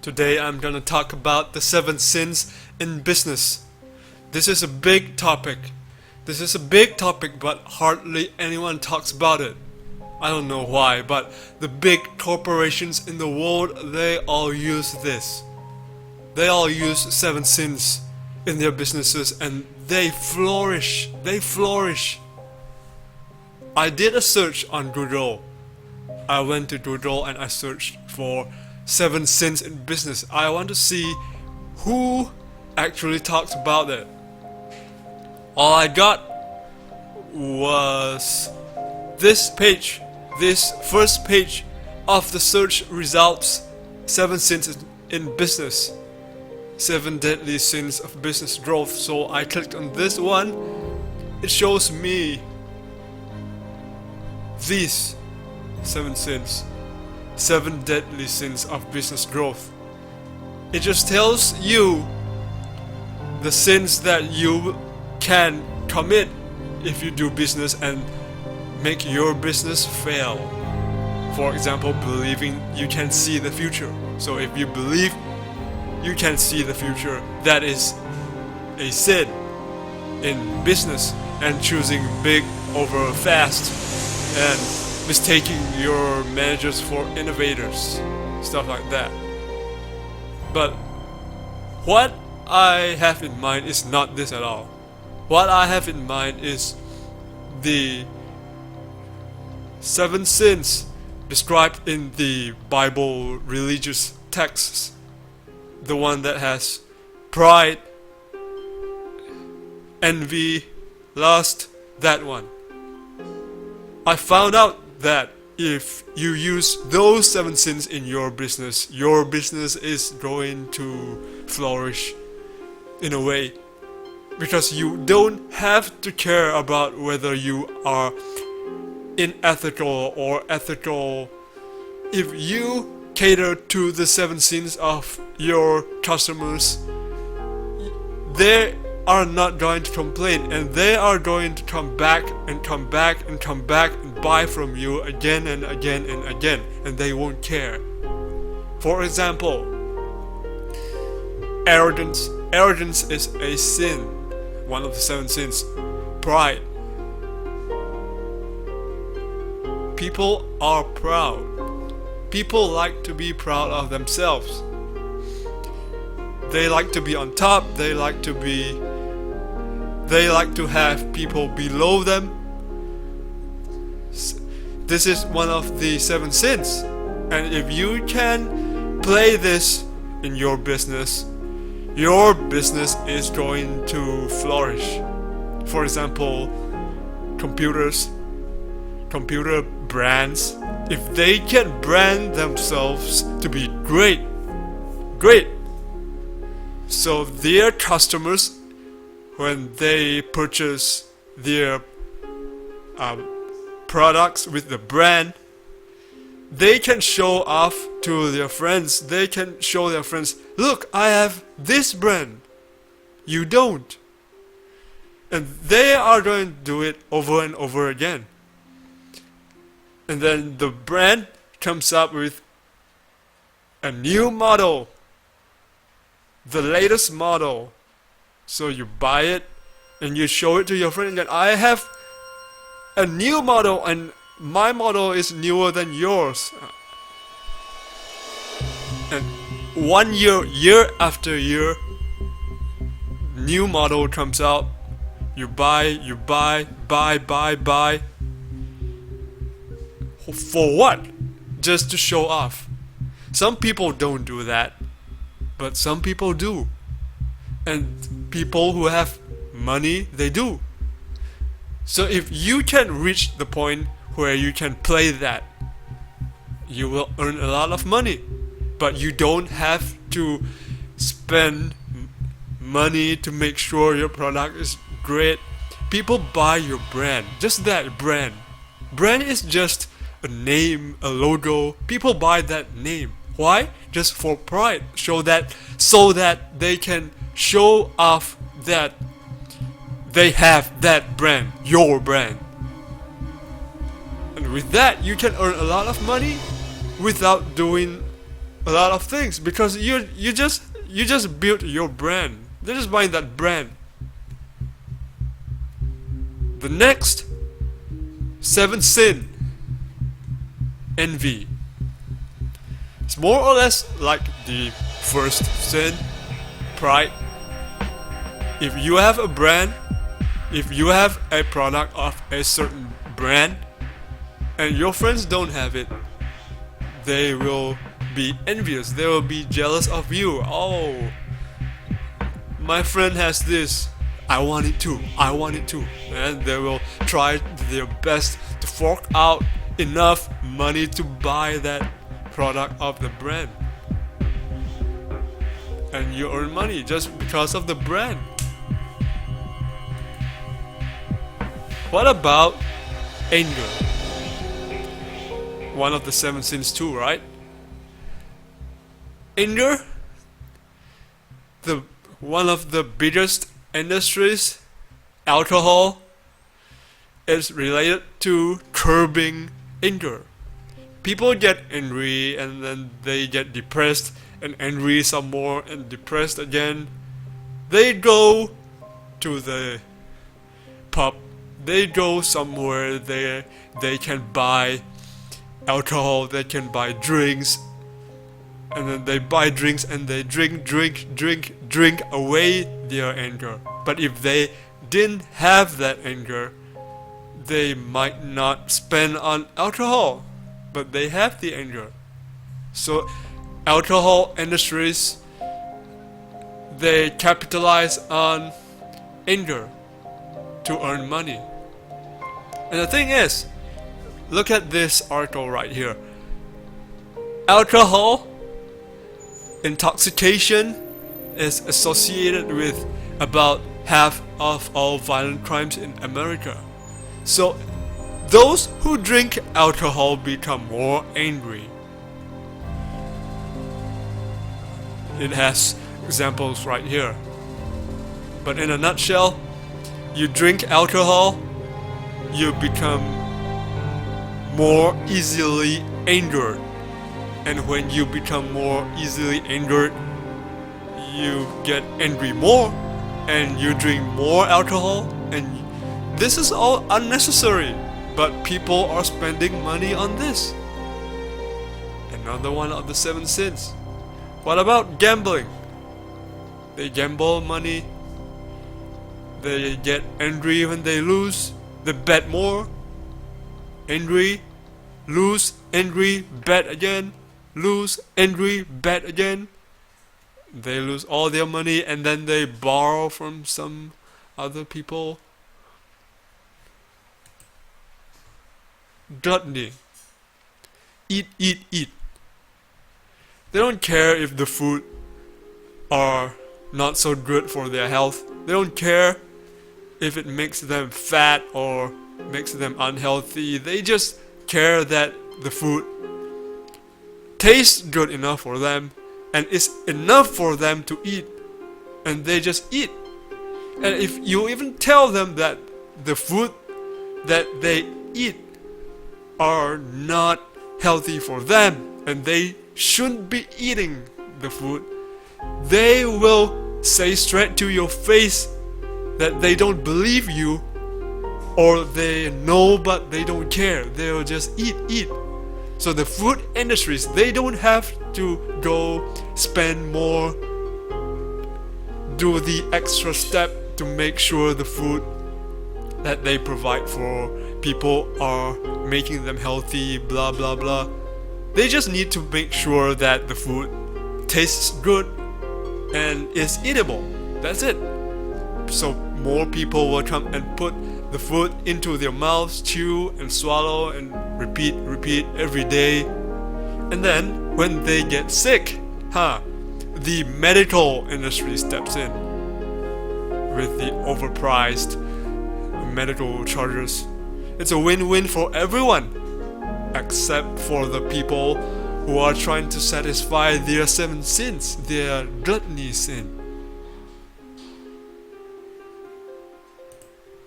Today I'm gonna talk about the 7 sins in business. This is a big topic. But hardly anyone talks about it. I don't know why, but the big corporations in the world, they all use this. They all use 7 sins in their businesses and they flourish. I did a search on Google. I went to Google and I searched for 7 sins in business. I want to see who actually talks about it. All I got was this page, this first page of the search results. 7 sins in business, 7 deadly sins of business growth. So I clicked on this one. It shows me these 7 sins, 7 deadly sins of business growth. It just tells you the sins that you can commit if you do business and make your business fail. For example, believing you can see the future. So if you believe you can see the future, that is a sin in business. And choosing big over fast and mistaking your managers for innovators, stuff like that. But what I have in mind is not this at all. What I have in mind is the 7 sins described in the Bible religious texts. The one that has pride, envy, lust, that one. I found out that if you use those 7 sins in your business is going to flourish in a way. Because you don't have to care about whether you are unethical or ethical. If you cater to the 7 sins of your customers, they are not going to complain, and they are going to come back and buy from you again and again and again, and they won't care. For example, arrogance. Arrogance is a sin, one of the 7 sins. Pride. People are proud. People like to be proud of themselves. They like to be on top. They like to have people below them. This is one of the 7 sins. And if you can play this in your business is going to flourish. For example, computer brands, if they can brand themselves to be great, so their customers, when they purchase their products with the brand, they can show off to their friends. They can show their friends, look, I have this brand, you don't. And they are going to do it over and over again. And then the brand comes up with a new model, the latest model. So you buy it and you show it to your friend that I have a new model and my model is newer than yours. And one year after year, new model comes out. You buy. For what? Just to show off. Some people don't do that, but some people do. And people who have money, they do. So if you can reach the point where you can play that, you will earn a lot of money. But you don't have to spend money to make sure your product is great. People buy your brand, just that brand. Brand is just a name, a logo. People buy that name. Why? Just for pride. So that they can show off that they have that brand, your brand. And with that, you can earn a lot of money without doing a lot of things because you just built your brand. They're just buying that brand. The next seventh sin, envy. It's more or less like the first sin, pride. If you have a brand, if you have a product of a certain brand, and your friends don't have it, they will be envious. They will be jealous of you. Oh, my friend has this. I want it too. I want it too. And they will try their best to fork out enough money to buy that product of the brand. And you earn money just because of the brand. What about anger? One of the seven sins too, right? Anger, one of the biggest industries, alcohol, is related to curbing anger. People get angry and then they get depressed and angry some more and depressed again. They go to the pub. They go somewhere they can buy alcohol, they can buy drinks, and then they buy drinks and they drink away their anger. But if they didn't have that anger, they might not spend on alcohol, but they have the anger. So alcohol industries, they capitalize on anger to earn money. And the thing is, look at this article right here. Alcohol intoxication is associated with about half of all violent crimes in America. So those who drink alcohol become more angry. It has examples right here. But in a nutshell, you drink alcohol, you become more easily angered. And when you become more easily angered, you get angry more and you drink more alcohol, and this is all unnecessary, but people are spending money on this. Another one of the seven sins. What about gambling? They gamble money, they get angry when they lose, they bet more, angry, lose, angry, bet again, lose, angry, bet again. They lose all their money and then they borrow from some other people. Gluttony. Eat, eat, eat. They don't care if the food are not so good for their health. They don't care if it makes them fat or makes them unhealthy. They just care that the food tastes good enough for them and is enough for them to eat, and they just eat. And if you even tell them that the food that they eat are not healthy for them and they shouldn't be eating the food, they will say straight to your face that they don't believe you, or they know but they don't care. They'll just eat. So the food industries, they don't have to go spend more, do the extra step to make sure the food that they provide for people are making them healthy, blah blah blah. They just need to make sure that the food tastes good and is eatable. That's it. So more people will come and put the food into their mouths, chew and swallow and repeat every day. And then when they get sick, the medical industry steps in with the overpriced medical charges. It's a win-win for everyone, except for the people who are trying to satisfy their seven sins, their gluttony sin.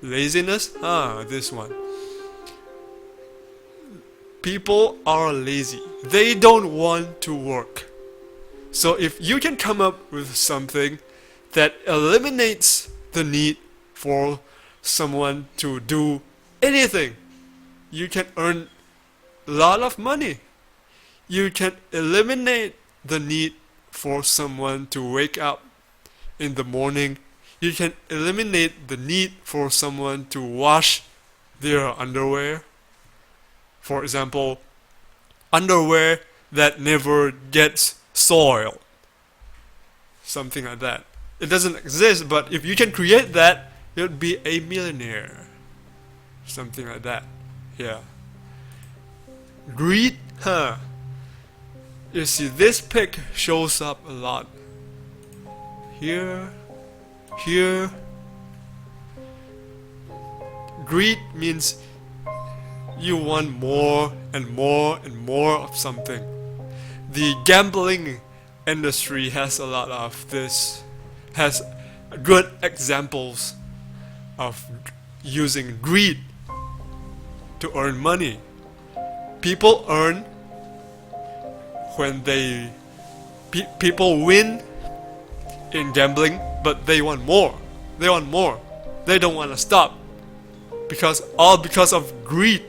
Laziness? This one. People are lazy. They don't want to work. So if you can come up with something that eliminates the need for someone to do anything, you can earn a lot of money. You can eliminate the need for someone to wake up in the morning. You can eliminate the need for someone to wash their underwear. For example, underwear that never gets soiled. Something like that. It doesn't exist, but if you can create that, you'd be a millionaire. Something like that. Yeah. Greed? Huh. You see, this pic shows up a lot. Here. Here. Greed means you want more and more and more of something. The gambling industry has a lot of this, has good examples of using greed to earn money. People earn when people win in gambling, but they want more. They want more. They don't want to stop because of greed.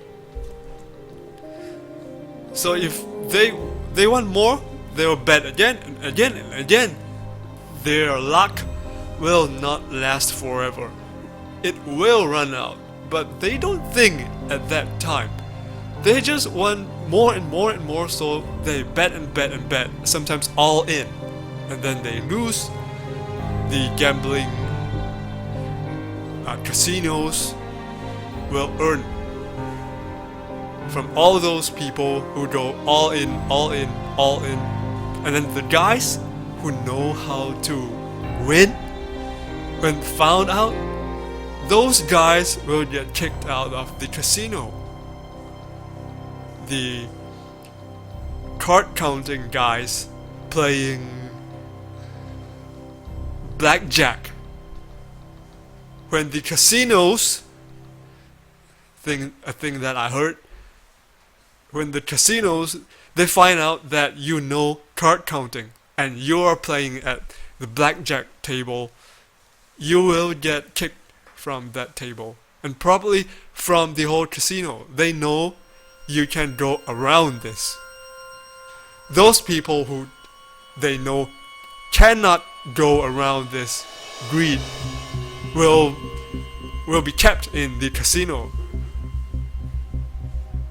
So if they want more, they will bet again and again and again. Their luck will not last forever. It will run out, but they don't think at that time. They just want more and more and more, so they bet and bet and bet, sometimes all in, and then they lose. The gambling casinos will earn from all those people who go all in, all in, all in. And then the guys who know how to win, when found out, those guys will get kicked out of the casino. The card counting guys playing blackjack, when the casinos, a thing that I heard, when the casinos, they find out that you know card counting and you are playing at the blackjack table, you will get kicked from that table and probably from the whole casino. They know you can go around this. Those people who they know cannot go around this greed will be kept in the casino.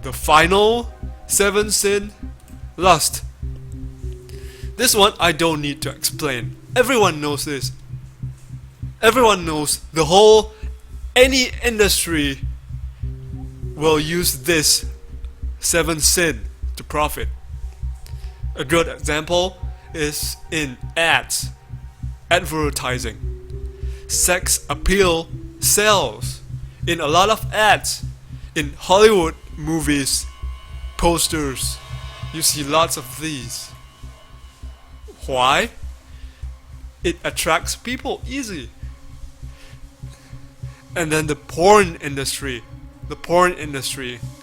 The final 7th sin, lust. This one I don't need to explain. Everyone knows this. Everyone knows any industry will use this 7th sin to profit. A good example is in ads, advertising. Sex appeal sells. In a lot of ads, in Hollywood movies, posters, you see lots of these. Why? It attracts people easily. And then the porn industry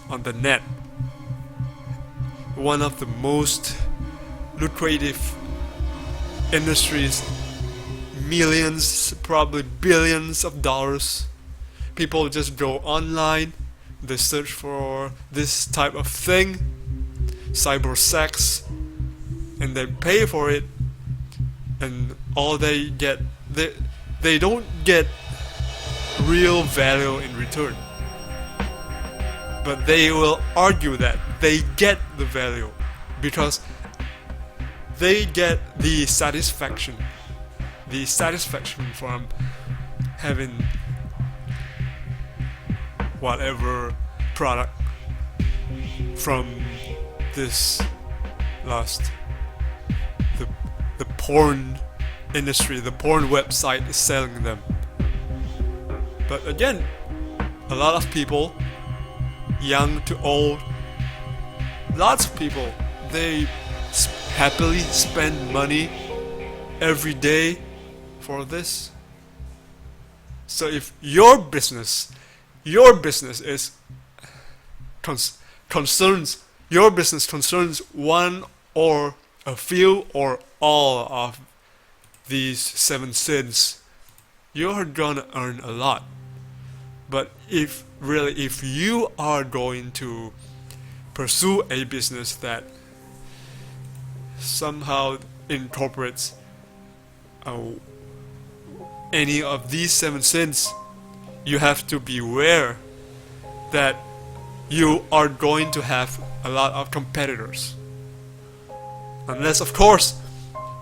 on the net, one of the most lucrative industries, millions, probably billions of dollars. People just go online, they search for this type of thing, cyber sex, and they pay for it, and all they get, they don't get real value in return, but they will argue that they get the value because they get the satisfaction from having whatever product from this lust. The porn industry, the porn website is selling them. But again, a lot of people, young to old, lots of people, they happily spend money every day for this. So if your business is concerns one or a few or all of these 7 sins, you're gonna earn a lot. But if you are going to pursue a business that somehow incorporates any of these 7 sins, you have to be aware that you are going to have a lot of competitors. Unless, of course,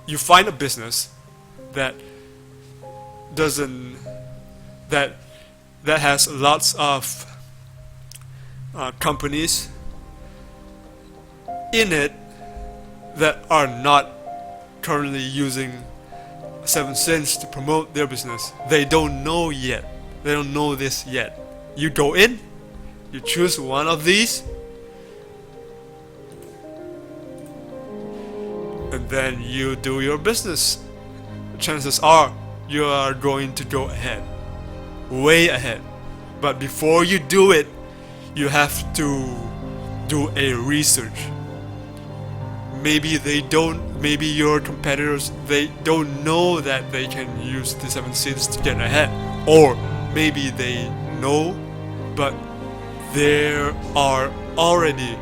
you find a business that doesn't that has lots of companies in it that are not currently using 7 sins to promote their business. They don't know yet. They don't know this yet. You go in, you choose one of these, and then you do your business. Chances are you are going to go ahead, way ahead. But before you do it, you have to do a research. Maybe your competitors, they don't know that they can use the 7 sins to get ahead. Or maybe they know, but there are already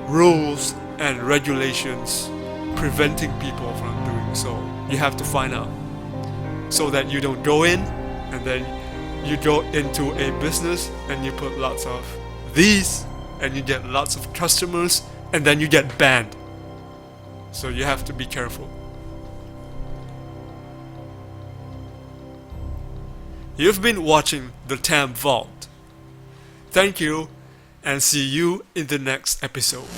rules and regulations preventing people from doing so. You have to find out, so that you don't go in and then you go into a business and you put lots of these and you get lots of customers and then you get banned. So you have to be careful. You've been watching the Tam Vault. Thank you, and see you in the next episode.